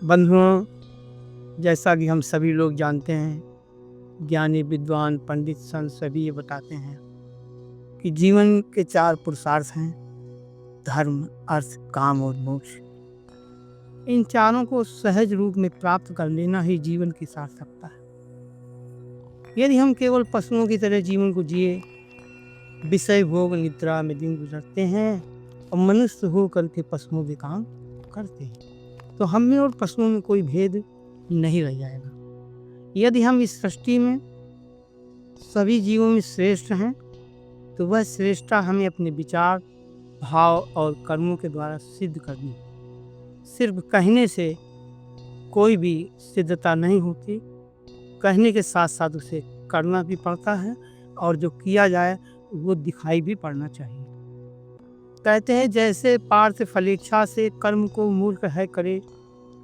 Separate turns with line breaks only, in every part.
बंधुओं, जैसा कि हम सभी लोग जानते हैं, ज्ञानी विद्वान पंडित संत सभी ये बताते हैं कि जीवन के 4 पुरुषार्थ हैं: धर्म, अर्थ, काम और मोक्ष। इन चारों को सहज रूप में प्राप्त कर लेना ही जीवन की सार्थकता है। यदि हम केवल पशुओं की तरह जीवन को जिए, विषय भोग निद्रा में दिन गुजरते हैं और मनुष्य हो करके पशुओं के काम करते हैं, तो हम में और पशुओं में कोई भेद नहीं रह जाएगा। यदि हम इस सृष्टि में सभी जीवों में श्रेष्ठ हैं, तो वह श्रेष्ठता हमें अपने विचार, भाव और कर्मों के द्वारा सिद्ध करनी है। सिर्फ कहने से कोई भी सिद्धता नहीं होती, कहने के साथ साथ उसे करना भी पड़ता है और जो किया जाए वो दिखाई भी पड़ना चाहिए। कहते हैं, जैसे पार्थ फलेच्छा से कर्म को मूर्ख है करे,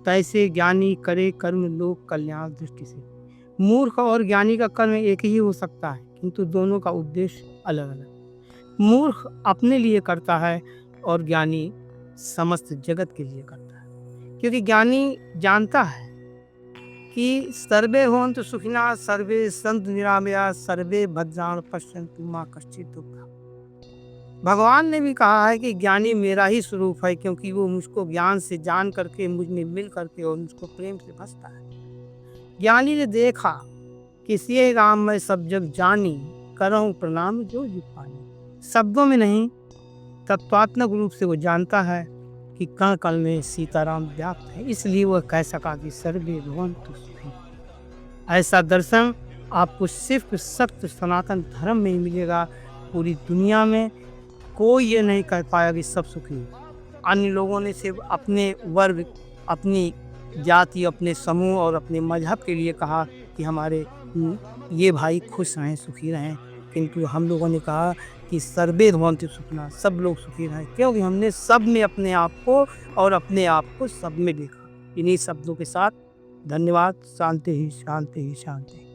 तैसे ज्ञानी करे कर्म लोक कल्याण दृष्टि से। मूर्ख और ज्ञानी का कर्म एक ही हो सकता है, किंतु दोनों का उद्देश्य अलग अलग। मूर्ख अपने लिए करता है और ज्ञानी समस्त जगत के लिए करता है, क्योंकि ज्ञानी जानता है कि सर्वे होन्तु सुखिनः सर्वे सन्तु निरामया सर्वे भद्राणि पश्यन्तु मा कश्चित् दुःखम्। भगवान ने भी कहा है कि ज्ञानी मेरा ही स्वरूप है, क्योंकि वो मुझको ज्ञान से जान करके मुझ में मिल करके और मुझको प्रेम से बसता है। ज्ञानी ने देखा कि सिए राम मैं सब जग जानी, करहूँ प्रणाम जो जी पानी। शब्दों में नहीं, तत्वात्मक रूप से वो जानता है कि कण कण में सीताराम व्याप्त है, इसलिए वह कह सका कि सर्वे भवन्तु सुखिनः। ऐसा दर्शन आपको सिर्फ सत्य सनातन धर्म में ही मिलेगा। पूरी दुनिया में कोई ये नहीं कह पाया कि सब सुखी है। अन्य लोगों ने सिर्फ अपने वर्ग, अपनी जाति, अपने समूह और अपने मजहब के लिए कहा कि हमारे ये भाई खुश रहें, सुखी रहें, किंतु हम लोगों ने कहा कि सर्वे भवन्तु सुखिनः, सब लोग सुखी रहें, क्योंकि हमने सब में अपने आप को और अपने आप को सब में देखा। इन्हीं शब्दों के साथ धन्यवाद। शांति ही शांति ही शांति।